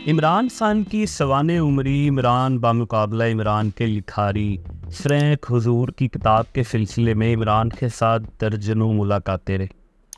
इमरान खान की सवाने उमरी इमरान बामुकाबला इमरान के लिखारी फ्रैंक हुजूर की किताब के सिलसिले में इमरान के साथ दर्जनों मुलाकातें रही।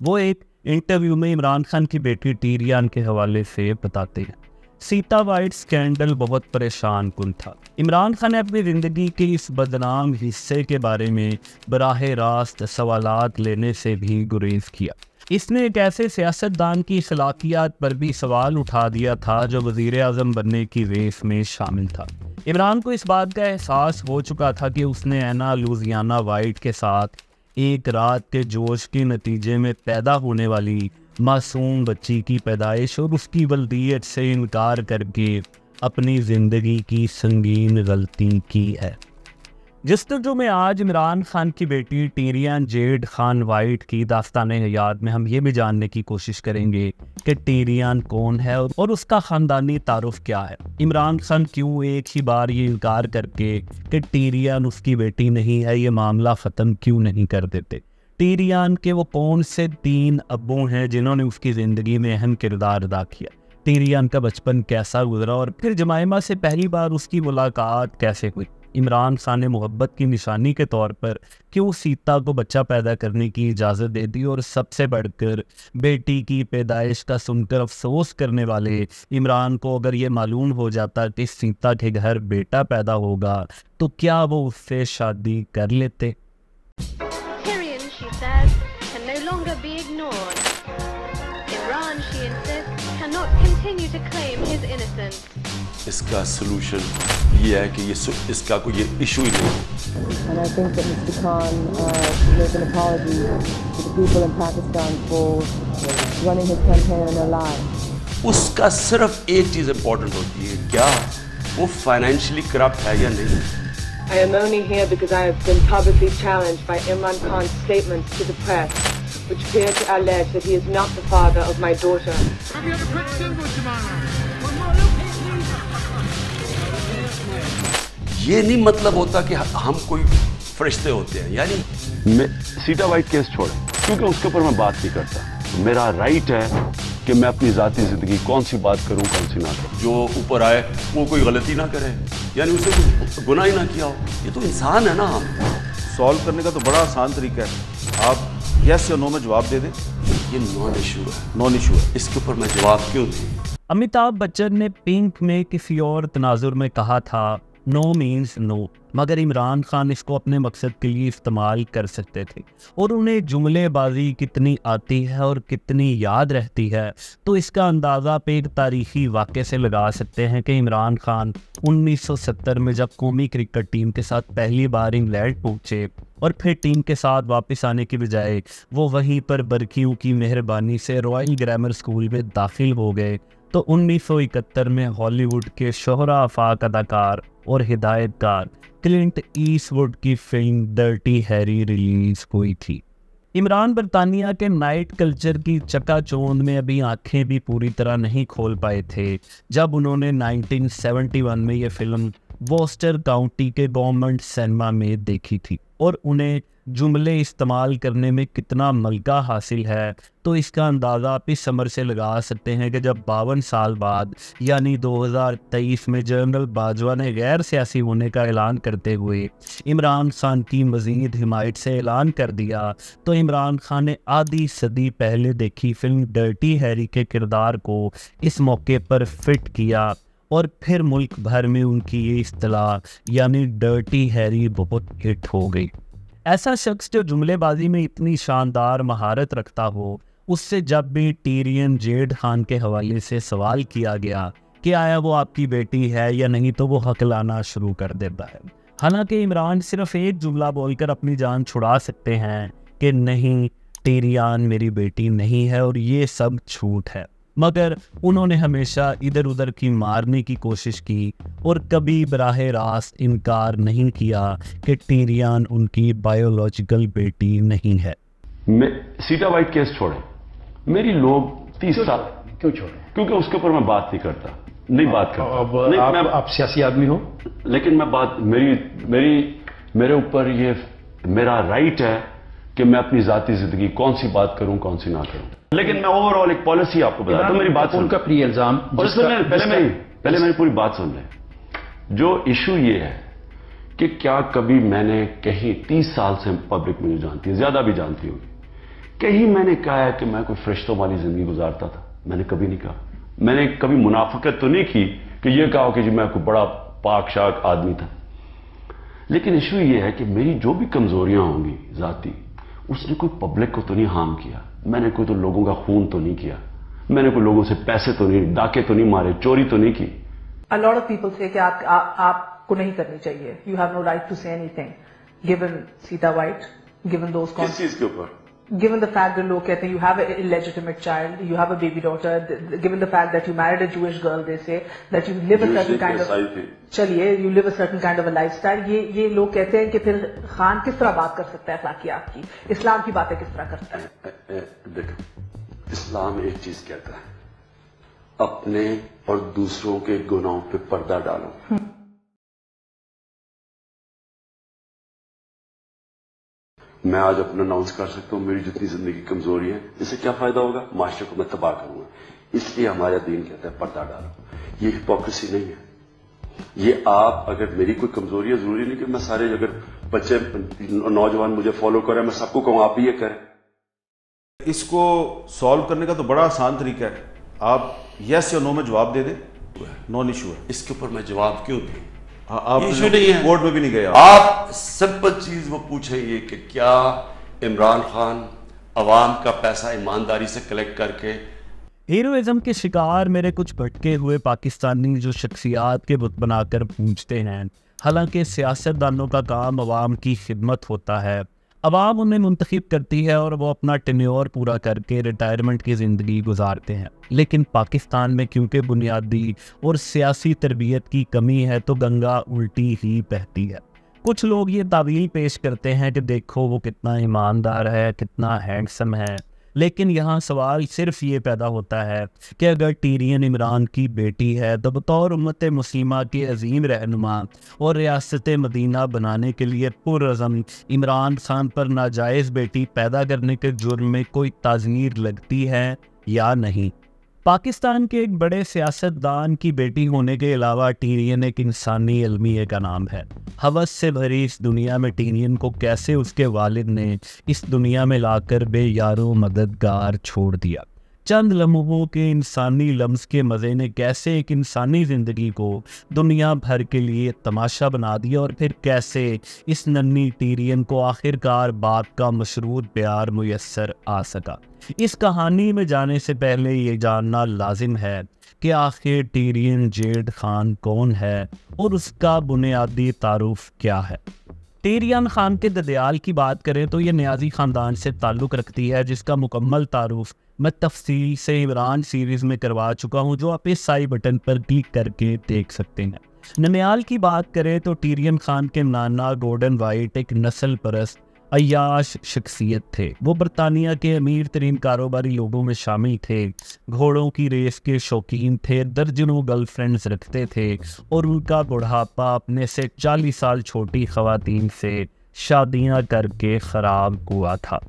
वो एक इंटरव्यू में इमरान खान की बेटी टीरियान के हवाले से बताते हैं, सीता वाइट स्कैंडल बहुत परेशान कुन था। इमरान खान ने अपनी ज़िंदगी के इस बदनाम हिस्से के बारे में बराह रास्त सवालात लेने से भी गुरेज किया। इसने एक ऐसे सियासतदान की सलाहियत पर भी सवाल उठा दिया था जो वज़ीर आज़म बनने की रेस में शामिल था। इमरान को इस बात का एहसास हो चुका था कि उसने एना लुजियाना वाइट के साथ एक रात के जोश के नतीजे में पैदा होने वाली मासूम बच्ची की पैदाइश और उसकी वल्दियत से इनकार करके अपनी ज़िंदगी की संगीन गलती की है। जस्तजो में आज इमरान खान की बेटी टीरियान जेड खान वाइट की दास्तान हयात में हम ये भी जानने की कोशिश करेंगे कि टीरियान कौन है और उसका ख़ानदानी तारुफ क्या है। इमरान खान क्यों एक ही बार ये इनकार करके कि टीरियान उसकी बेटी नहीं है ये मामला ख़त्म क्यों नहीं कर देते। टीरियान के वो कौन से 3 अब्बू हैं जिन्होंने उसकी ज़िंदगी में अहम किरदार अदा किया। टीरियान का बचपन कैसा गुजरा और फिर जमाइमा से पहली बार उसकी मुलाकात कैसे हुई। इमरान खान ने मोहब्बत की निशानी के तौर पर क्यों सीता को बच्चा पैदा करने की इजाज़त दे दी और सबसे बढ़कर बेटी की पैदाइश का सुनकर अफसोस करने वाले इमरान को अगर ये मालूम हो जाता कि सीता के घर बेटा पैदा होगा तो क्या वो उससे शादी कर लेते। She says, can no longer be ignored. Imran, she insists, cannot continue to claim his innocence. इसका सलूशन ये है कि इसका कोई इशू ही नहीं। And I think that Mr. Khan make an apology to the people in Pakistan for running his campaign on a lie. उसका सिर्फ एक चीज़ इम्पोर्टेंट होती है, क्या वो फाइनेंशियली करप्ट है या नहीं। I am only here because I have been publicly challenged by Imran Khan's statements to the press, which appear to allege that he is not the father of my daughter. ये नहीं मतलब होता कि हम कोई फरिश्ते होते हैं, यानी मैं सीता वाइट केस छोड़े क्योंकि उसके ऊपर मैं बात नहीं करता। मेरा राइट है कि मैं अपनी ज़ाती ज़िंदगी कौन सी बात करूं कौन सी ना करूं। जो ऊपर आए वो कोई गलती ना करे, यानी उसे कोई गुनाह ही ना किया हो। ये तो इंसान है ना। हम सॉल्व करने का तो बड़ा आसान तरीका है, आप यस या नो में जवाब दे दें। ये नॉन इशू है, नॉन इशू है, इसके ऊपर मैं जवाब क्यों दूँ। अमिताभ बच्चन ने पिंक में किसी और तनाजुर में कहा था नो मीन्स नो, मगर इमरान खान इसको अपने मकसद के लिए इस्तेमाल कर सकते थे और उन्हें जुमलेबाजी कितनी आती है और कितनी याद रहती है तो इसका अंदाज़ा आप एक तारीख़ी वाक़े से लगा सकते हैं कि इमरान खान 1970 में जब कौमी क्रिकेट टीम के साथ पहली बार इंग्लैंड पहुँचे और फिर टीम के साथ वापस आने की बजाय वो वहीं पर बरकियों की मेहरबानी से रॉयल ग्रामर स्कूल में दाखिल हो गए तो 1971 में हॉलीवुड के शोहरा आफाक अदाकार और हिदायतकार क्लिंट ईस्टवुड की फिल्म डर्टी हैरी रिलीज हुई थी। इमरान बरतानिया के नाइट कल्चर की चकाचौंध में अभी आंखें भी पूरी तरह नहीं खोल पाए थे जब उन्होंने 1971 में ये फिल्म वोस्टर काउंटी के गवर्नमेंट सिनेमा में देखी थी और उन्हें जुमले इस्तेमाल करने में कितना मलका हासिल है तो इसका अंदाज़ा आप इस समर से लगा सकते हैं कि जब 52 साल बाद यानी 2023 में जनरल बाजवा ने गैर सियासी होने का ऐलान करते हुए इमरान खान की मज़ीद हिमायत से ऐलान कर दिया तो इमरान खान ने आधी सदी पहले देखी फिल्म डर्टी हैरी के किरदार को इस मौके पर फिट किया और फिर मुल्क भर में उनकी ये इस्तिलाह यानी डर्टी हैरी बहुत हिट हो गई। ऐसा शख्स जो जुमलेबाजी में इतनी शानदार महारत रखता हो उससे जब भी टीरियन जेड खान के हवाले से सवाल किया गया कि आया वो आपकी बेटी है या नहीं तो वो हकलाना शुरू कर देता है। हालांकि इमरान सिर्फ एक जुमला बोलकर अपनी जान छुड़ा सकते हैं कि नहीं टीरियान मेरी बेटी नहीं है और ये सब झूठ है, मगर उन्होंने हमेशा इधर उधर की मारने की कोशिश की और कभी बराह रास्त इनकार नहीं किया कि टीरियान उनकी बायोलॉजिकल बेटी नहीं है। मैं सीता वाइट केस छोड़े, मेरी लोग 30 साल क्यों छोड़े? क्योंकि उसके ऊपर मैं बात नहीं करता, नहीं बात करता। अब नहीं, आप सियासी आदमी हो, लेकिन मैं बात मेरे ऊपर ये मेरा राइट है कि मैं अपनी जाती जिंदगी कौन सी बात करूं कौन सी ना करूं। लेकिन मैं ओवरऑल एक पॉलिसी आपको बताता हूं, मेरी बात सुन। उनका प्री इल्जाम और इसमें पहले मेरी पूरी बात सुन ले। जो इशू ये है कि क्या कभी मैंने कहीं 30 साल से पब्लिक मुझे जानती है, ज्यादा भी जानती होगी, कहीं मैंने कहा है कि मैं कोई फरिश्तों वाली जिंदगी गुजारता था? मैंने कभी नहीं कहा। मैंने कभी मुनाफिकत तो नहीं की कि ये कहा कि जी मैं कोई बड़ा पाक शाक आदमी था। लेकिन इशू ये है कि मेरी जो भी कमजोरियां होंगी जाती, उसने कोई पब्लिक को तो नहीं हार्म किया। मैंने कोई तो लोगों का खून तो नहीं किया, मैंने कोई लोगों से पैसे तो नहीं, डाके तो नहीं मारे, चोरी तो नहीं की। A lot of people say कि आपको नहीं करनी चाहिए, you have no right to say anything, given Sita White, given those किस चीज के ऊपर? given the fact that लोग कहते हैं you have an illegitimate child, you have a baby daughter, given the fact that you married a Jewish girl, they say that you live a certain kind of, चलिए you live a certain kind of a lifestyle, ये लोग कहते हैं कि फिर खान किस तरह बात कर सकता है अखलाकियात की, इस्लाम की बातें किस तरह करता है? देखो, इस्लाम एक चीज कहता है, अपने और दूसरों के गुनाहों पे पर्दा डालो। मैं आज अपना अनाउंस कर सकता हूं मेरी जितनी जिंदगी कमजोरी है, इससे क्या फायदा होगा? माशरे को मैं तबाह करूंगा। इसलिए हमारा दीन कहता है पर्दा डालो। ये हिपोक्रेसी नहीं है। ये आप अगर मेरी कोई कमजोरी है, जरूरी नहीं कि मैं सारे अगर बच्चे नौजवान मुझे फॉलो करें मैं सबको कहूं आप भी ये करें। इसको सॉल्व करने का तो बड़ा आसान तरीका है, आप यस या नो में जवाब दे दें, नॉन इशू है। इसके ऊपर मैं जवाब क्यों दूं? आप इशू नहीं है, कोर्ट में भी नहीं गए आप सिंपल चीज वो पूछे ये कि क्या इमरान खान अवाम का पैसा ईमानदारी से कलेक्ट करके। हीरोइज्म के शिकार मेरे कुछ भटके हुए पाकिस्तानी जो शख्सियात के बुत बनाकर पूछते हैं, हालांकि सियासतदानों का काम अवाम की खिदमत होता है। अवाम उन्हें मुंतखब करती है और वो अपना टेन्योर पूरा करके रिटायरमेंट की ज़िंदगी गुजारते हैं। लेकिन पाकिस्तान में क्योंकि बुनियादी और सियासी तरबियत की कमी है तो गंगा उल्टी ही बहती है। कुछ लोग ये तावील पेश करते हैं कि देखो वो कितना ईमानदार है, कितना हैंडसम है, लेकिन यहाँ सवाल सिर्फ ये पैदा होता है कि अगर टीरियन इमरान की बेटी है तो बतौर उम्मत मुस्लिमा के अजीम रहनुमा और रियासत मदीना बनाने के लिए पुरअज़म इमरान खान पर नाजायज़ बेटी पैदा करने के जुर्म में कोई ताज़ीर लगती है या नहीं। पाकिस्तान के एक बड़े सियासतदान की बेटी होने के अलावा टीरियन एक इंसानी अलमिया का नाम है। हवस से भरी इस दुनिया में टीरियन को कैसे उसके वालिद ने इस दुनिया में लाकर बेयारो मददगार छोड़ दिया। चंद लम्हों के इंसानी लम्स के मज़े ने कैसे एक इंसानी ज़िंदगी को दुनिया भर के लिए तमाशा बना दिया और फिर कैसे इस नन्ही टीरियन को आखिरकार बाप का मशरूत प्यार मुयस्सर आ सका। इस कहानी में जाने से पहले ये जानना लाजिम है कि आखिर टीरियन जेड खान कौन है और उसका बुनियादी तारुफ क्या है। टीरियन खान के ददयाल की बात करें तो ये न्याजी ख़ानदान से ताल्लुक़ रखती है, जिसका मुकम्मल तारुफ मैं तफसील से इमरान सीरीज़ में करवा चुका हूँ, जो आप इस आई बटन पर क्लिक करके देख सकते हैं। ननियाल की बात करें तो टीरियन खान के नाना गॉर्डन वाइट एक नस्ल परस्त अय्याश शख्सियत थे। वो बरतानिया के अमीर तरीन कारोबारी लोगों में शामिल थे, घोड़ों की रेस के शौकीन थे, दर्जनों गर्लफ्रेंड्स रखते थे और उनका बुढ़ापा अपने से 40 साल छोटी खवातीन से शादियां करके ख़राब हुआ था।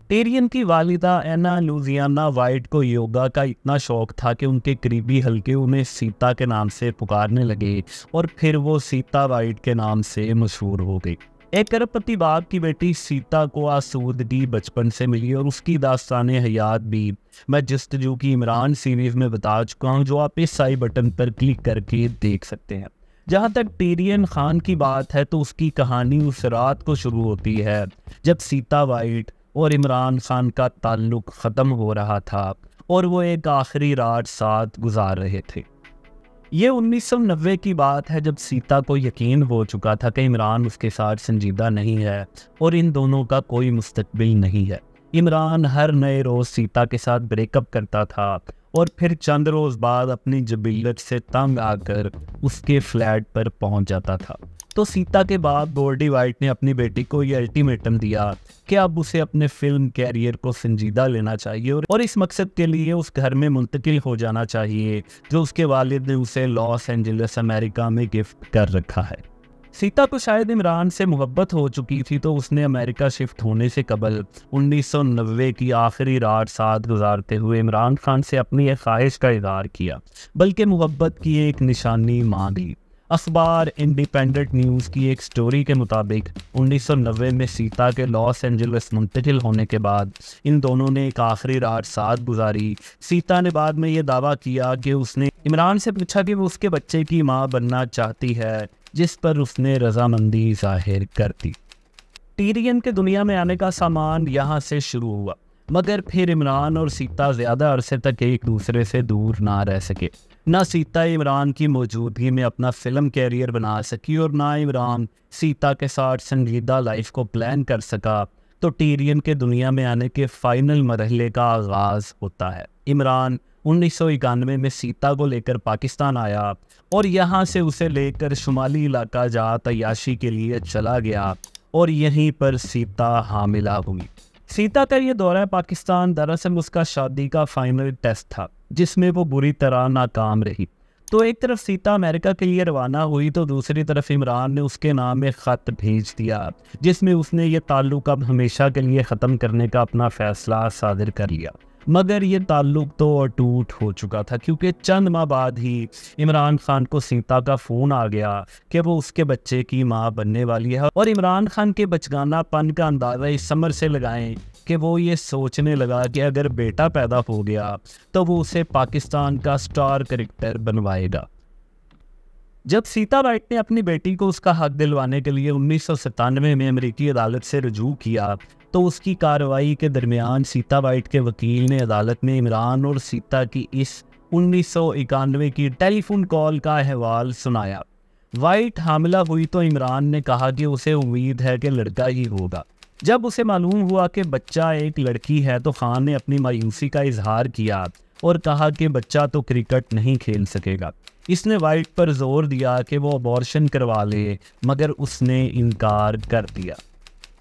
टीरियन की वालिदा एना लुजियाना वाइट को योगा का इतना शौक था कि उनके करीबी हल्के उन्हें सीता के नाम से पुकारने लगे और फिर वो सीता वाइट के नाम से मशहूर हो गई। एक अरबपति बाप की बेटी सीता को आसूदगी बचपन से मिली और उसकी दास्तान हयात भी मैं जस्तजू की इमरान सीरीज़ में बता चुका हूँ, जो आप इस आई बटन पर क्लिक करके देख सकते हैं। जहाँ तक टीरियन खान की बात है तो उसकी कहानी उस रात को शुरू होती है जब सीता वाइट और इमरान खान का ताल्लुक़ ख़त्म हो रहा था और वो एक आखिरी रात साथ गुजार रहे थे। ये 1990 की बात है जब सीता को यकीन हो चुका था कि इमरान उसके साथ संजीदा नहीं है और इन दोनों का कोई मुस्तकबिल नहीं है। इमरान हर नए रोज़ सीता के साथ ब्रेकअप करता था और फिर चंद रोज़ बाद अपनी जबीलत से तंग आकर उसके फ्लैट पर पहुंच जाता था। तो सीता के बाद गॉर्डी वाइट ने अपनी बेटी को यह अल्टीमेटम दिया कि अब उसे अपने फिल्म कैरियर को संजीदा लेना चाहिए और इस मकसद के लिए उस घर में मुंतकिल हो जाना चाहिए जो उसके वालिद ने उसे लॉस एंजलिस अमेरिका में गिफ्ट कर रखा है। सीता को शायद इमरान से मोहब्बत हो चुकी थी, तो उसने अमेरिका शिफ्ट होने से कबल 1990 की आखिरी रात साथ गुजारते हुए इमरान खान से अपनी एक ख्वाहिश का इज़हार किया, बल्कि मोहब्बत की एक निशानी मांगी। अखबार इंडिपेंडेंट न्यूज़ की एक स्टोरी के मुताबिक 1990 में सीता के लॉस एंजलिस मुंतकिल होने के बाद इन दोनों ने एक आखिरी रात साथ गुजारी। सीता ने बाद में ये दावा किया कि उसने इमरान से पूछा कि वो उसके बच्चे की मां बनना चाहती है, जिस पर उसने रजामंदी जाहिर कर दी। टीरियन के दुनिया में आने का सामान यहाँ से शुरू हुआ, मगर फिर इमरान और सीता ज़्यादा अरसे तक एक दूसरे से दूर ना रह सके। ना सीता इमरान की मौजूदगी में अपना फिल्म कैरियर बना सकी और ना इमरान सीता के साथ संजीदा लाइफ को प्लान कर सका। तो टीरियन के दुनिया में आने के फाइनल मरहले का आगाज़ होता है। इमरान 1991 में सीता को लेकर पाकिस्तान आया और यहाँ से उसे लेकर शुमाली इलाका जात अय्याशी के लिए चला गया और यहीं पर सीता हामिला हुई। सीता का ये दौरा पाकिस्तान दरअसल उसका शादी का फाइनल टेस्ट था, जिसमें वो बुरी तरह नाकाम रही। तो एक तरफ सीता अमेरिका के लिए रवाना हुई, तो दूसरी तरफ इमरान ने उसके नाम एक ख़त भेज दिया, जिसमें उसने ये ताल्लुक़ अब हमेशा के लिए ख़त्म करने का अपना फ़ैसला सादिर कर लिया। मगर ये ताल्लुक़ तो अटूट हो चुका था, क्योंकि चंद माह बाद ही इमरान खान को सीता का फ़ोन आ गया कि वो उसके बच्चे की मां बनने वाली है। और इमरान खान के बचगानापन का अंदाज़ा इस समझ से लगाएं कि वो ये सोचने लगा कि अगर बेटा पैदा हो गया तो वो उसे पाकिस्तान का स्टार क्रिकेटर बनवाएगा। जब सीता वाइट ने अपनी बेटी को उसका हक दिलवाने के लिए 1997 में अमेरिकी अदालत से रुजू किया, तो उसकी कार्रवाई के दरमियान सीता वाइट के वकील ने अदालत में इमरान और सीता की इस 1991 की टेलीफोन कॉल का अहवाल सुनाया। वाइट हामिला हुई तो इमरान ने कहा कि उसे उम्मीद है कि लड़का ही होगा। जब उसे मालूम हुआ कि बच्चा एक लड़की है, तो खान ने अपनी मायूसी का इजहार किया और कहा कि बच्चा तो क्रिकेट नहीं खेल सकेगा। इसने वाइट पर जोर दिया कि वो अबॉर्शन करवा ले, मगर उसने इनकार कर दिया।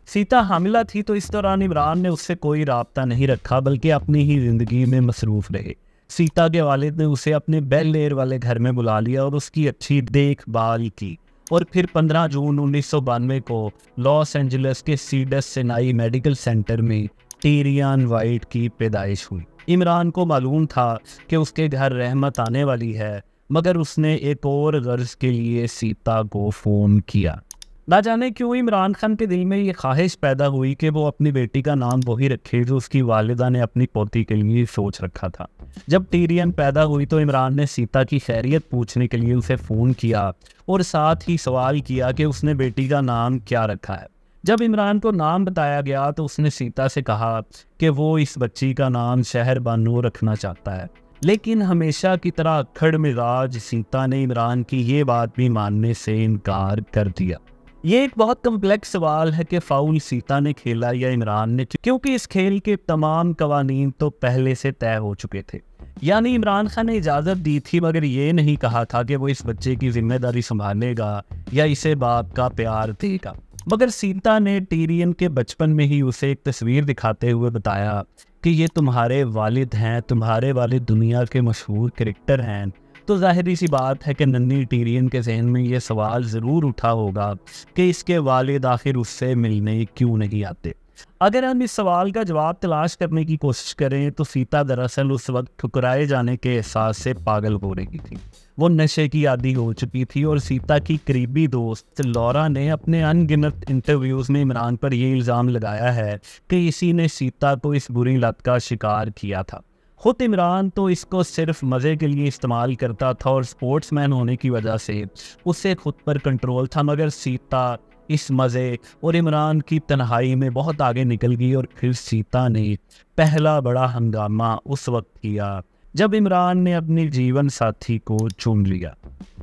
सीता हामिला थी, तो इस दौरान इमरान ने उससे कोई राब्ता नहीं रखा, बल्कि अपनी ही ज़िंदगी में मसरूफ़ रहे। सीता के वालिद ने उसे अपने बेल एयर वाले घर में बुला लिया और उसकी अच्छी देखभाल की। और फिर 15 जून 1992 को लॉस एंजलिस के सीडस सिनाई मेडिकल सेंटर में टीरियन वाइट की पैदाइश हुई। इमरान को मालूम था कि उसके घर रहमत आने वाली है, मगर उसने एक और गर्ज के लिए सीता को फ़ोन किया। ना जाने क्यों इमरान खान के दिल में ये ख्वाहिश पैदा हुई कि वो अपनी बेटी का नाम वही रखे जो उसकी वालिदा ने अपनी पोती के लिए सोच रखा था। जब टीरियन पैदा हुई तो इमरान ने सीता की खैरियत पूछने के लिए उसे फ़ोन किया और साथ ही सवाल किया कि उसने बेटी का नाम क्या रखा है। जब इमरान को नाम बताया गया तो उसने सीता से कहा कि वो इस बच्ची का नाम शहर बानो रखना चाहता है, लेकिन हमेशा की तरह अक्खड़ मिजाज सीता ने इमरान की ये बात भी मानने से इनकार कर दिया। ये एक बहुत कम्प्लेक्स सवाल है कि फाउल सीता ने खेला या इमरान ने, क्योंकि इस खेल के तमाम कवानीन तो पहले से तय हो चुके थे। यानी इमरान खान ने इजाज़त दी थी, मगर ये नहीं कहा था कि वो इस बच्चे की जिम्मेदारी संभालेगा या इसे बाप का प्यार देगा। मगर सीता ने टीरियन के बचपन में ही उसे एक तस्वीर दिखाते हुए बताया कि ये तुम्हारे वालिद हैं, तुम्हारे वालिद दुनिया के मशहूर क्रिकेटर हैं। तो जाहिर सी बात है कि नन्ही टीरियन के जहन में ये सवाल ज़रूर उठा होगा कि इसके वालिद आखिर उससे मिलने क्यों नहीं आते। अगर हम इस सवाल का जवाब तलाश करने की कोशिश करें तो सीता दरअसल उस वक्त ठुकराए जाने के एहसास से पागल हो रही थी। वो नशे की आदी हो चुकी थी और सीता की करीबी दोस्त लौरा ने अपने अनगिनत इंटरव्यूज़ में इमरान पर यह इल्ज़ाम लगाया है कि इसी ने सीता को इस बुरी लत का शिकार किया था। खुद इमरान तो इसको सिर्फ मज़े के लिए इस्तेमाल करता था और स्पोर्ट्समैन होने की वजह से उसे खुद पर कंट्रोल था, मगर सीता इस मज़े और इमरान की तन्हाई में बहुत आगे निकल गई। और फिर सीता ने पहला बड़ा हंगामा उस वक्त किया जब इमरान ने अपनी जीवन साथी को चुन लिया।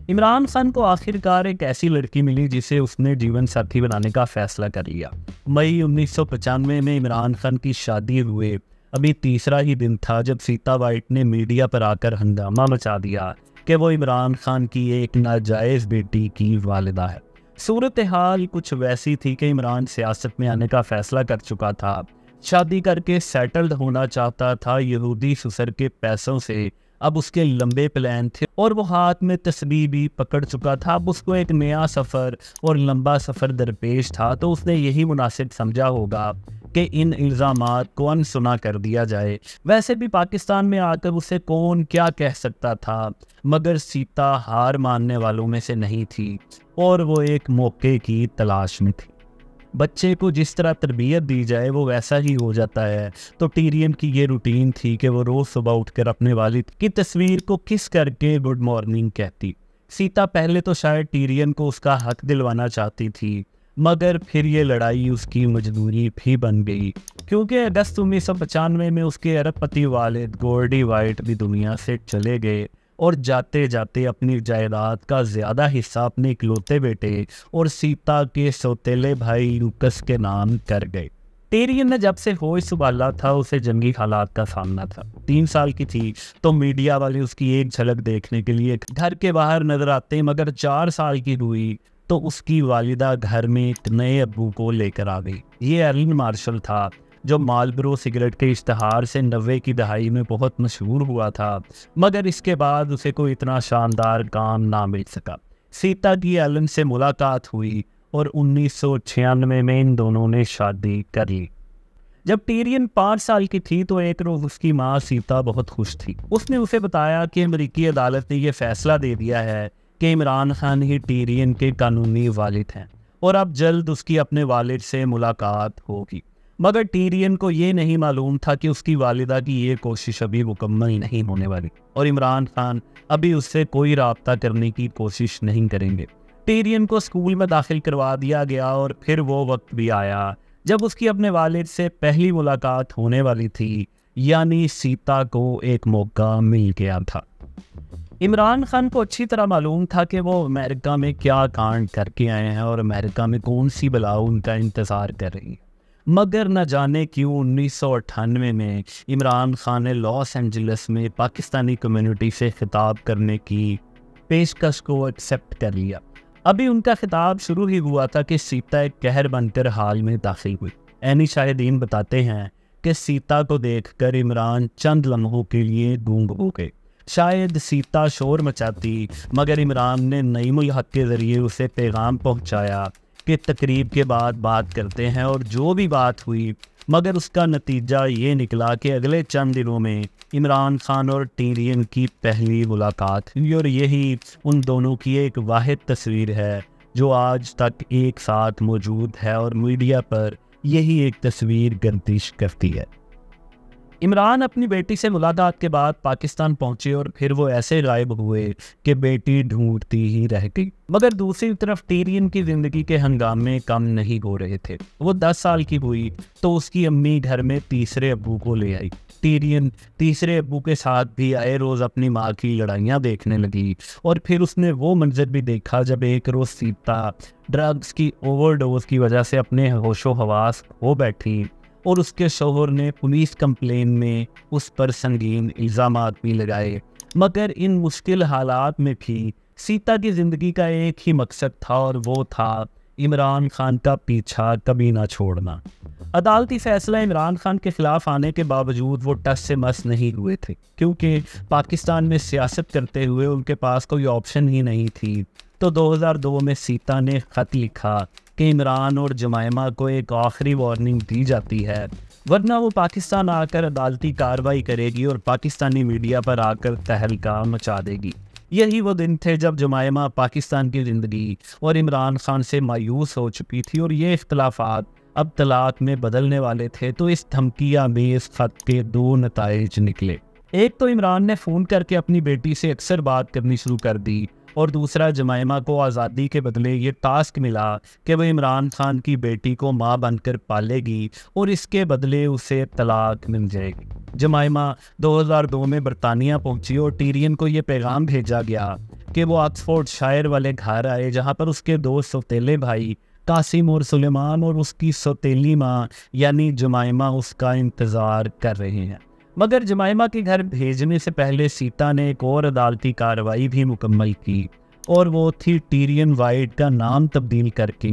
इमरान खान को आखिरकार एक ऐसी लड़की मिली जिसे उसने जीवन साथी बनाने का फ़ैसला कर लिया। मई 1995 में इमरान खान की शादी हुए अभी तीसरा ही दिन था जब सीता वाइट ने मीडिया पर आकर हंगामा मचा दिया कि वो इमरान खान की एक नाजायज़ बेटी की वालिदा है। सूरत हाल कुछ वैसी थी कि इमरान सियासत में आने का फ़ैसला कर चुका था, शादी करके सेटल्ड होना चाहता था, यहूदी ससुर के पैसों से अब उसके लंबे प्लान थे और वो हाथ में तस्बीह भी पकड़ चुका था। अब उसको एक नया सफ़र और लंबा सफ़र दरपेश था, तो उसने यही मुनासिब समझा होगा कि इन इल्ज़ामात को अनसुना कर दिया जाए। वैसे भी पाकिस्तान में आकर उसे कौन क्या कह सकता था, मगर सीता हार मानने वालों में से नहीं थी और वो एक मौके की तलाश में थी। बच्चे को जिस तरह तरबियत दी जाए वो वैसा ही हो जाता है। तो टीरियन की ये रूटीन थी कि वो रोज़ सुबह उठकर अपने वालिद की तस्वीर को किस करके गुड मॉर्निंग कहती। सीता पहले तो शायद टीरियन को उसका हक दिलवाना चाहती थी, मगर फिर ये लड़ाई उसकी मजबूरी भी बन गई, क्योंकि अगस्त 1995 में उसके अरबपति वालिद गॉर्डी वाइट भी दुनिया से चले गए और जाते जाते अपनी जायदाद का ज़्यादा हिस्सा अपने इकलौते बेटे और सीता के सौतेले भाई लूकस के नाम कर गए। टीरियन ने जब से होश संभाला था उसे जंगी हालात का सामना था। 3 साल की थी तो मीडिया वाले उसकी एक झलक देखने के लिए घर के बाहर नजर आते, मगर 4 साल की हुई तो उसकी वालिदा घर में एक नए अब्बू को लेकर आ गई। ये एलन मार्शल था जो मालब्रो सिगरेट के इश्तहार से 90 की दहाई में बहुत मशहूर हुआ था, मगर इसके बाद उसे कोई इतना शानदार काम ना मिल सका। सीता की एलन से मुलाकात हुई और 1996 में इन दोनों ने शादी कर ली। जब टीरियन 5 साल की थी तो एक रोज़ उसकी माँ सीता बहुत खुश थी। उसने उसे बताया कि अमेरिकी अदालत ने यह फैसला दे दिया है कि इमरान खान ही टीरियन के कानूनी वालिद हैं और अब जल्द उसकी अपने वालिद से मुलाकात होगी। मगर टीरियन को ये नहीं मालूम था कि उसकी वालिदा की ये कोशिश अभी मुकम्मल नहीं होने वाली और इमरान खान अभी उससे कोई राब्ता करने की कोशिश नहीं करेंगे। टीरियन को स्कूल में दाखिल करवा दिया गया और फिर वो वक्त भी आया जब उसकी अपने वालिद से पहली मुलाकात होने वाली थी, यानी सीता को एक मौका मिल गया था। इमरान खान को अच्छी तरह मालूम था कि वो अमेरिका में क्या कांड करके आए हैं और अमेरिका में कौन सी बला उनका इंतज़ार कर रही है, मगर न जाने क्यों 1998 में इमरान खान ने लॉस एंजलिस में पाकिस्तानी कम्युनिटी से खिताब करने की पेशकश को एक्सेप्ट कर लिया। अभी उनका खिताब शुरू ही हुआ था कि सीता एक कहर बनकर हाल में दाखिल हुई। ऐनी शाहिदीन बताते हैं कि सीता को देखकर इमरान चंद लम्हों के लिए गूंग हो गए। शायद सीता शोर मचाती, मगर इमरान ने नईमुल हक के ज़रिए उसे पैगाम पहुंचाया कि तकरीब के बाद बात करते हैं, और जो भी बात हुई मगर उसका नतीजा ये निकला कि अगले चंद दिनों में इमरान खान और टीरियन की पहली मुलाकात हुई और यही उन दोनों की एक वाहिद तस्वीर है जो आज तक एक साथ मौजूद है और मीडिया पर यही एक तस्वीर गर्दिश करती है। इमरान अपनी बेटी से मुलाकात के बाद पाकिस्तान पहुंचे और फिर वो ऐसे गायब हुए कि बेटी ढूंढती ही रह गई। मगर दूसरी तरफ टीरियन की ज़िंदगी के हंगामे कम नहीं हो रहे थे। वो 10 साल की हुई तो उसकी अम्मी घर में तीसरे अब्बू को ले आई। टीरियन तीसरे अब्बू के साथ भी आए रोज़ अपनी माँ की लड़ाइयाँ देखने लगी और फिर उसने वो मंजर भी देखा जब एक रोज़ सीता ड्रग्स की ओवरडोज की वजह से अपने होशो हवास खो बैठी और उसके शोहर ने पुलिस कंप्लेन में उस पर संगीन इल्ज़ामात भी लगाए। मगर इन मुश्किल हालात में भी सीता की ज़िंदगी का एक ही मकसद था और वो था इमरान खान का पीछा कभी ना छोड़ना। अदालती फैसला इमरान खान के खिलाफ आने के बावजूद वो टस से मस नहीं हुए थे, क्योंकि पाकिस्तान में सियासत करते हुए उनके पास कोई ऑप्शन ही नहीं थी। तो 2002 में सीता ने ख़त लिखा कि इमरान और जमायमा को एक आखिरी वार्निंग दी जाती है, वरना वो पाकिस्तान आकर अदालती कार्रवाई करेगी और पाकिस्तानी मीडिया पर आकर तहलका मचा देगी। यही वो दिन थे जब जमायमा पाकिस्तान की ज़िंदगी और इमरान खान से मायूस हो चुकी थी और ये इख्तलाफात अब तलाक में बदलने वाले थे। तो इस धमकी आमेज़ ख़त के 2 नताइज निकले। एक तो इमरान ने फ़ोन करके अपनी बेटी से अक्सर बात करनी शुरू कर दी और दूसरा जमायमा को आज़ादी के बदले ये टास्क मिला कि वह इमरान खान की बेटी को माँ बनकर पालेगी और इसके बदले उसे तलाक मिल जाएगी। जमायमा 2002 में बरतानिया पहुंची और टीरियन को ये पैगाम भेजा गया कि वो ऑक्सफोर्ड शायर वाले घर आए, जहां पर उसके 2 सौतेले भाई कासिम और सुलेमान और उसकी सौतेली माँ यानी जमायमा उसका इंतज़ार कर रहे हैं। मगर जमायमा के घर भेजने से पहले सीता ने एक और अदालती कार्रवाई भी मुकम्मल की और वो थी टीरियन वाइट का नाम तब्दील करके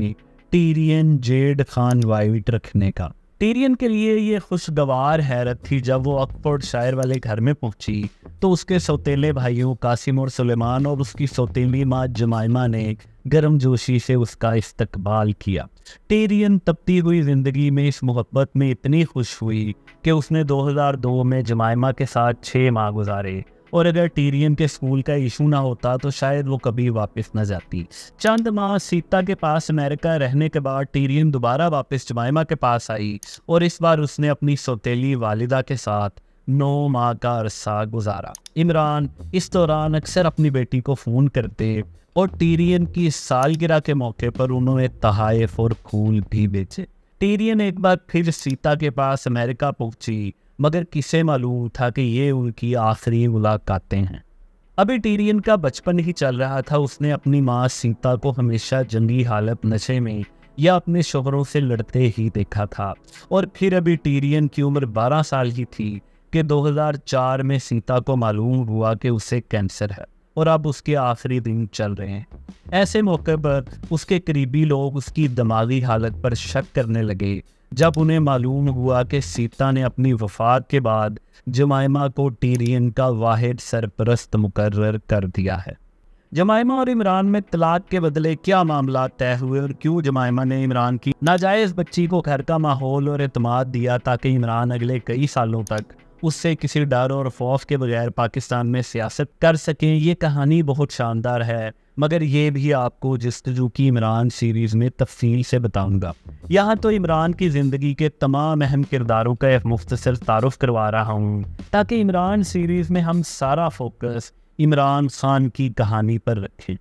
टीरियन जेड खान वाइट रखने का। टीरियन के लिए ये खुशगवार हैरत थी जब वो ऑक्सफोर्ड शायर वाले घर में पहुंची तो उसके सौतेले भाइयों कासिम और सुलेमान और उसकी सौतेली माँ जमाइमा ने गर्मजोशी से उसका इस्तकबाल किया। टिरियन तपती हुई ज़िंदगी में इस मोहब्बत में इतनी खुश हुई कि उसने 2002 में जमाइमा के साथ 6 माह गुजारे, और अगर टिरियन के स्कूल का इशू ना होता तो शायद वो कभी वापस न जाती। चंद माह सीता के पास अमेरिका रहने के बाद टिरियन दोबारा वापस जमाइमा के पास आई और इस बार उसने अपनी सौतेली वालिदा के साथ 9 माह का अरसा गुजारा। इमरान इस दौरान अक्सर अपनी बेटी को फ़ोन करते और टिरियन की सालगिरह के मौके पर उन्होंने तहाइफ और फूल भी बेचे। टिरियन एक बार फिर सीता के पास अमेरिका पहुंची, मगर किसे मालूम था कि ये उनकी आखिरी मुलाकातें हैं। अभी टिरियन का बचपन ही चल रहा था। उसने अपनी माँ सीता को हमेशा जंगी हालत, नशे में या अपने शोहरों से लड़ते ही देखा था। और फिर अभी टिरियन की उम्र 12 साल ही थी कि 2004 में सीता को मालूम हुआ कि उसे कैंसर है और अब उसके आखिरी दिन चल रहे हैं। ऐसे मौके पर उसके करीबी लोग उसकी दिमागी हालत पर शक करने लगे जब उन्हें मालूम हुआ कि सीता ने अपनी वफात के बाद जमाइमा को टिरियन का वाहिद सरपरस्त मुकर्रर कर दिया है। जमाइमा और इमरान में तलाक के बदले क्या मामला तय हुए और क्यों जमाइमा ने इमरान की नाजायज़ बच्ची को घर का माहौल और एतमाद दिया ताकि इमरान अगले कई सालों तक उससे किसी डर और खौफ के बगैर पाकिस्तान में सियासत कर सकें। ये कहानी बहुत शानदार है, मगर ये भी आपको जस्तजू की इमरान सीरीज़ में तफसील से बताऊंगा। यहाँ तो इमरान की ज़िंदगी के तमाम अहम किरदारों का एक मुख्तसर तारुफ करवा रहा हूँ ताकि इमरान सीरीज़ में हम सारा फोकस इमरान खान की कहानी पर रखें।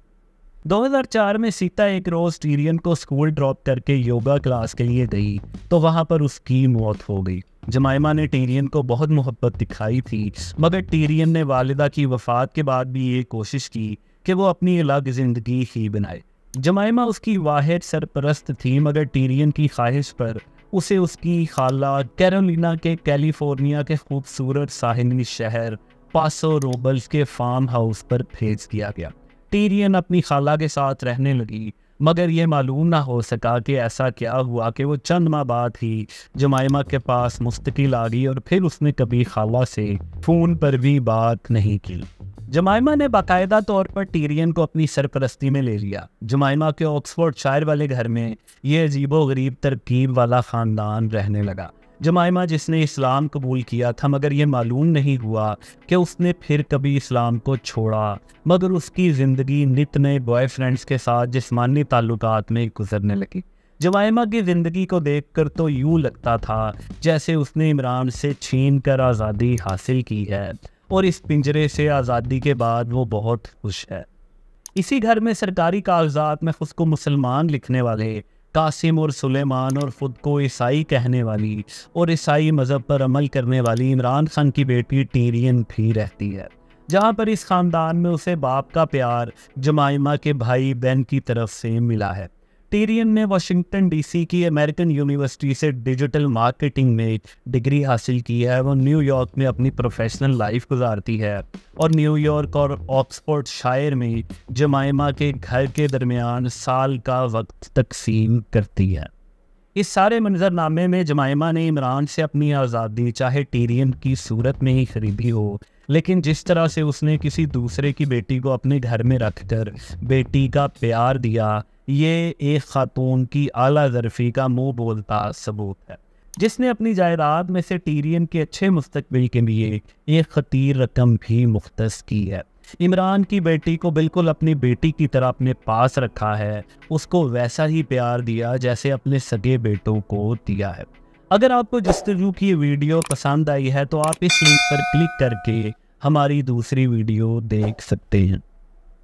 2004 में सीता एक रोज़ टिरियन को स्कूल ड्रॉप करके योगा क्लास के लिए गई तो वहाँ पर उसकी मौत हो गई। जमाइमा ने टिरियन को बहुत मोहब्बत दिखाई थी, मगर टिरियन ने वालिदा की वफ़ात के बाद भी ये कोशिश की कि वो अपनी अलग ज़िंदगी ही बनाए। जमाइमा उसकी वाहिद सरपरस्त थी, मगर टिरियन की ख्वाहिश पर उसे उसकी खाला कैरोलिना के कैलिफोर्निया के खूबसूरत साहिली शहर पासो रोबल्स के फार्म हाउस पर भेज दिया गया। टिरियन अपनी खाला के साथ रहने लगी, मगर यह मालूम ना हो सका कि ऐसा क्या हुआ कि वो चंद माह बाद ही जमाइमा के पास मुस्तकिल आ गई और फिर उसने कभी खाला से फ़ोन पर भी बात नहीं की। जमाइमा ने बाकायदा तौर पर टिरियन को अपनी सरपरस्ती में ले लिया। जमाइमा के ऑक्सफोर्ड शायर वाले घर में ये अजीबो गरीब तरकीब वाला ख़ानदान रहने लगा। जमाइमा जिसने इस्लाम कबूल किया था, मगर ये मालूम नहीं हुआ कि उसने फिर कभी इस्लाम को छोड़ा, मगर उसकी ज़िंदगी नित नए बॉयफ्रेंड्स के साथ जिस्मानी ताल्लुकात में गुजरने लगी। जमाइमा की ज़िंदगी को देखकर तो यूँ लगता था जैसे उसने इमरान से छीन कर आज़ादी हासिल की है और इस पिंजरे से आज़ादी के बाद वो बहुत खुश है। इसी घर में सरकारी कागजात में खुद को मुसलमान लिखने वाले कासिम और सुलेमान और ख़ुद को ईसाई कहने वाली और ईसाई मज़हब पर अमल करने वाली इमरान खान की बेटी टिरियन भी रहती है, जहाँ पर इस ख़ानदान में उसे बाप का प्यार जमाइमा के भाई बहन की तरफ से मिला है। टिरियन ने वाशिंगटन डीसी की अमेरिकन यूनिवर्सिटी से डिजिटल मार्केटिंग में डिग्री हासिल की है। वो न्यूयॉर्क में अपनी प्रोफेशनल लाइफ गुजारती है और न्यूयॉर्क और ऑक्सफोर्ड शायर में जमाइमा के घर के दरमियान साल का वक्त तकसीम करती है। इस सारे मंजरनामे में जमाइमा ने इमरान से अपनी आज़ादी चाहे टिरियन की सूरत में ही खरीदी हो, लेकिन जिस तरह से उसने किसी दूसरे की बेटी को अपने घर में रखकर बेटी का प्यार दिया, ये एक खातून की आला ज़रफ़ी का मुँह बोलता सबूत है, जिसने अपनी जायदाद में से टिरियन के अच्छे मुस्तकबिल के लिए एक खतीर रकम भी मुख्तस की है। इमरान की बेटी को बिल्कुल अपनी बेटी की तरह अपने पास रखा है, उसको वैसा ही प्यार दिया जैसे अपने सगे बेटों को दिया है। अगर आपको जस्तजू की वीडियो पसंद आई है तो आप इस लिंक पर क्लिक करके हमारी दूसरी वीडियो देख सकते हैं।